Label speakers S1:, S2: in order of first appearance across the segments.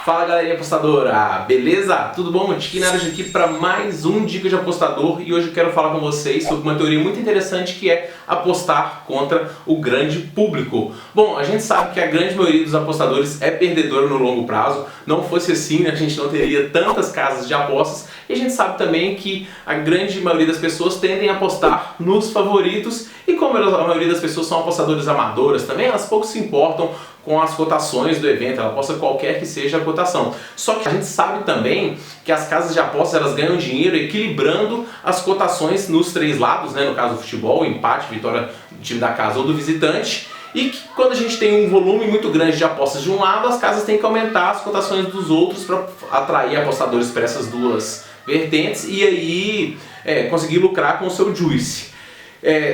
S1: Fala galerinha apostadora, beleza? Tudo bom? Tiki Naras aqui para mais um Dica de Apostador e hoje eu quero falar com vocês sobre uma teoria muito interessante que é apostar contra o grande público. Bom, a gente sabe que a grande maioria dos apostadores é perdedora no longo prazo, não fosse assim a gente não teria tantas casas de apostas e a gente sabe também que a grande maioria das pessoas tendem a apostar nos favoritos e como a maioria das pessoas são apostadores amadoras também, elas pouco se importam com as cotações do evento, ela aposta qualquer que seja a cotação. Só que a gente sabe também que as casas de apostas elas ganham dinheiro equilibrando as cotações nos três lados, né? No caso do futebol, empate, vitória do time da casa ou do visitante. E que quando a gente tem um volume muito grande de apostas de um lado, as casas têm que aumentar as cotações dos outros para atrair apostadores para essas duas vertentes e aí conseguir lucrar com o seu juice.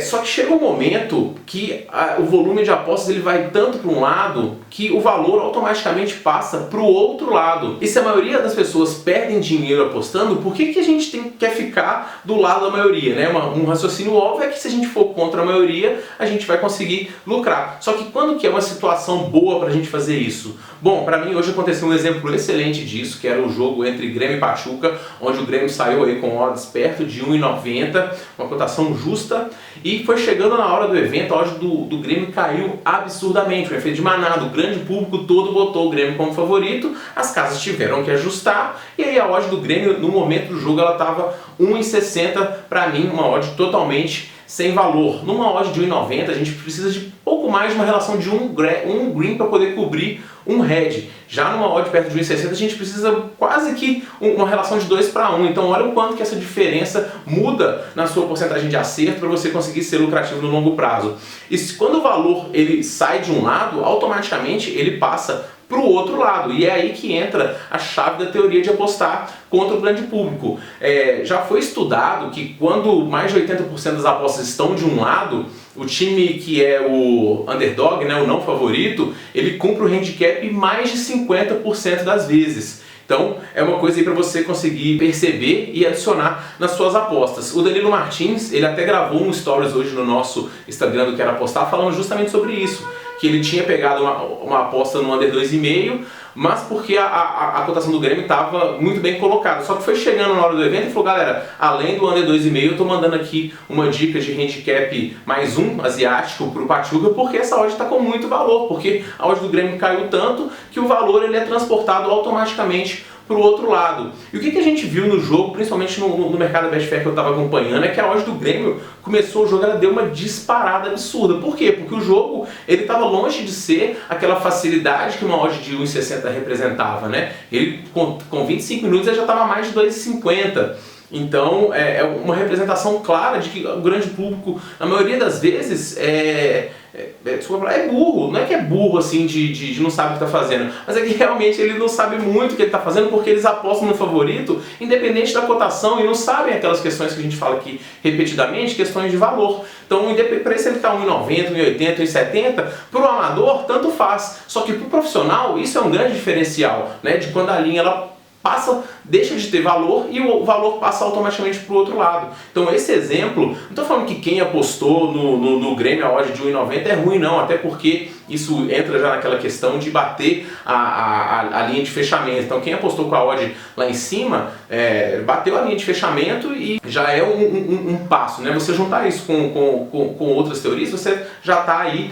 S1: Só que chega um momento que o volume de apostas ele vai tanto para um lado que o valor automaticamente passa para o outro lado. E se a maioria das pessoas perdem dinheiro apostando, por que a gente quer ficar do lado da maioria? Né? Um raciocínio óbvio é que se a gente for contra a maioria, a gente vai conseguir lucrar. Só que quando que é uma situação boa para a gente fazer isso? Bom, para mim hoje aconteceu um exemplo excelente disso, que era o jogo entre Grêmio e Pachuca, onde o Grêmio saiu aí com odds perto de 1,90, uma cotação justa. E foi chegando na hora do evento, a odd do Grêmio caiu absurdamente, um efeito de manada, o grande público todo botou o Grêmio como favorito, as casas tiveram que ajustar, e aí a odd do Grêmio, no momento do jogo, ela estava 1,60, para mim, uma odd totalmente sem valor. Numa odd de 1,90, a gente precisa de pouco mais de uma relação de um green para poder cobrir um red. Já numa odd perto de 1,60 a gente precisa quase que uma relação de 2 para 1. Então olha o quanto que essa diferença muda na sua porcentagem de acerto para você conseguir ser lucrativo no longo prazo. E quando o valor ele sai de um lado, automaticamente ele passa para o outro lado. E é aí que entra a chave da teoria de apostar contra o grande público. Já foi estudado que quando mais de 80% das apostas estão de um lado, o time que é o underdog, né, o não favorito, ele cumpre o handicap mais de 50% das vezes. Então é uma coisa aí para você conseguir perceber e adicionar nas suas apostas. O Danilo Martins, ele até gravou um stories hoje no nosso Instagram do Quero Apostar falando justamente sobre isso. Que ele tinha pegado uma aposta no under 2,5, mas porque a cotação do Grêmio estava muito bem colocada. Só que foi chegando na hora do evento e falou, galera, além do under 2,5, eu estou mandando aqui uma dica de handicap mais um asiático para o Pachuca, porque essa odd está com muito valor, porque a odd do Grêmio caiu tanto que o valor ele é transportado automaticamente para o outro lado. E o que a gente viu no jogo, principalmente no mercado da Betfair que eu estava acompanhando, é que a odd do Grêmio começou o jogo, ela deu uma disparada absurda. Por quê? Porque o jogo ele estava longe de ser aquela facilidade que uma odd de 1,60 representava, né? Ele com 25 minutos ele já estava mais de 2,50. Então é uma representação clara de que o grande público, na maioria das vezes, é burro. Não é que é burro assim de não sabe o que está fazendo, mas é que realmente ele não sabe muito o que ele está fazendo porque eles apostam no favorito, independente da cotação, e não sabem aquelas questões que a gente fala aqui repetidamente, questões de valor. Então, independente se ele está 1,90, 1,80, 1,70, para o amador, tanto faz. Só que para o profissional, isso é um grande diferencial, né, de quando a linha ela deixa de ter valor e o valor passa automaticamente para o outro lado. Então esse exemplo, não estou falando que quem apostou no Grêmio a odd de 1,90 é ruim não, até porque isso entra já naquela questão de bater a linha de fechamento. Então quem apostou com a odd lá em cima, bateu a linha de fechamento e já é um passo, né? Você juntar isso com outras teorias, você já está aí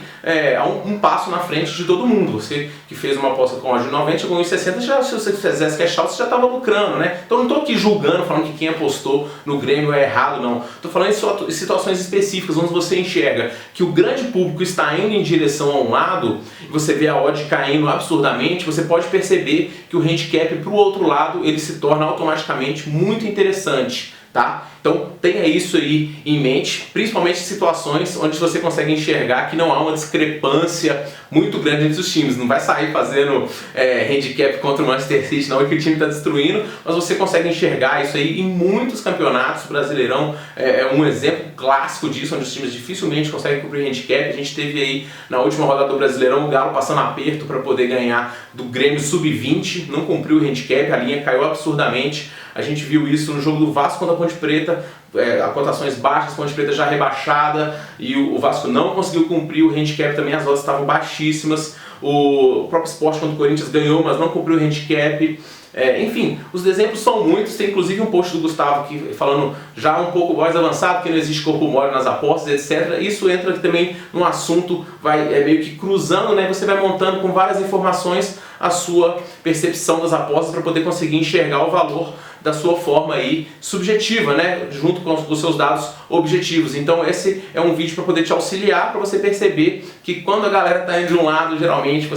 S1: um passo na frente de todo mundo. Você que fez uma aposta com odd de 90, chegou em 60, se você fizesse cash out, você já estava lucrando, né? Então não estou aqui julgando, falando que quem apostou no Grêmio é errado, não. Estou falando em situações específicas, onde você enxerga que o grande público está indo em direção a um lado, e você vê a odd caindo absurdamente, você pode perceber que o handicap para o outro lado, ele se torna automaticamente muito interessante, tá? Então tenha isso aí em mente, principalmente em situações onde você consegue enxergar que não há uma discrepância muito grande entre os times. Não vai sair fazendo handicap contra o Manchester City não, que o time está destruindo, mas você consegue enxergar isso aí em muitos campeonatos. O Brasileirão é um exemplo clássico disso, onde os times dificilmente conseguem cumprir handicap. A gente teve aí na última rodada do Brasileirão o Galo passando aperto para poder ganhar do Grêmio sub-20, não cumpriu o handicap, a linha caiu absurdamente. A gente viu isso no jogo do Vasco contra a Ponte Preta, Preta, a cotações baixas, Ponte Preta já rebaixada, e o Vasco não conseguiu cumprir o handicap também, as odds estavam baixíssimas. O próprio Sport contra o Corinthians ganhou, mas não cumpriu o handicap. Enfim, os exemplos são muitos, tem inclusive um post do Gustavo aqui falando já um pouco mais avançado, que não existe corpo mole nas apostas, etc. Isso entra aqui também num assunto, meio que cruzando, né? Você vai montando com várias informações a sua percepção das apostas para poder conseguir enxergar o valor da sua forma aí subjetiva, né, junto com os seus dados objetivos. Então esse é um vídeo para poder te auxiliar, para você perceber que quando a galera tá indo de um lado, geralmente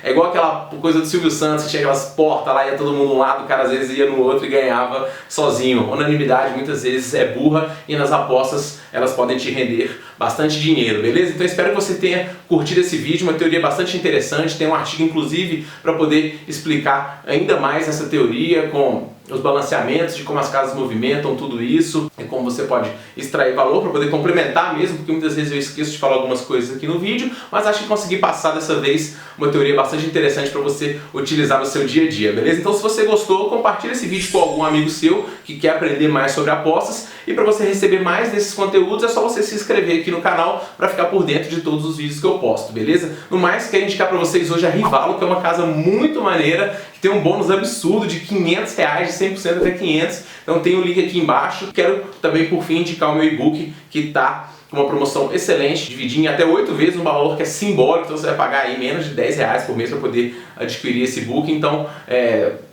S1: é igual aquela coisa do Silvio Santos, que tinha aquelas portas lá, ia todo mundo um lado, o cara às vezes ia no outro e ganhava sozinho. Unanimidade muitas vezes é burra, e nas apostas elas podem te render bastante dinheiro, beleza? Então espero que você tenha curtido esse vídeo, uma teoria bastante interessante, tem um artigo inclusive para poder explicar ainda mais essa teoria, com os balanceamentos de como as casas movimentam, tudo isso, e como você pode extrair valor para poder complementar mesmo, porque muitas vezes eu esqueço de falar algumas coisas aqui no vídeo, mas acho que consegui passar dessa vez uma teoria bastante interessante para você utilizar no seu dia a dia, beleza? Então se você gostou, compartilha esse vídeo com algum amigo seu que quer aprender mais sobre apostas, e para você receber mais desses conteúdos é só você se inscrever aqui no canal para ficar por dentro de todos os vídeos que eu posto, beleza? No mais, quero indicar para vocês hoje a Rivalo, que é uma casa muito maneira, que tem um bônus absurdo de R$500, de 100% até 500, então tem o link aqui embaixo. Quero também, por fim, indicar o meu e-book, que está com uma promoção excelente, dividir em até 8 vezes um valor que é simbólico, então você vai pagar aí menos de R$10 por mês para poder adquirir esse e-book. Então,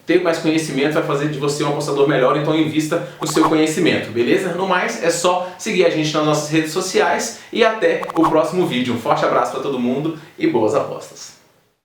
S1: ter mais conhecimento vai fazer de você um apostador melhor, então invista no seu conhecimento, beleza? No mais, é só seguir a gente nas nossas redes sociais e até o próximo vídeo. Um forte abraço para todo mundo e boas apostas!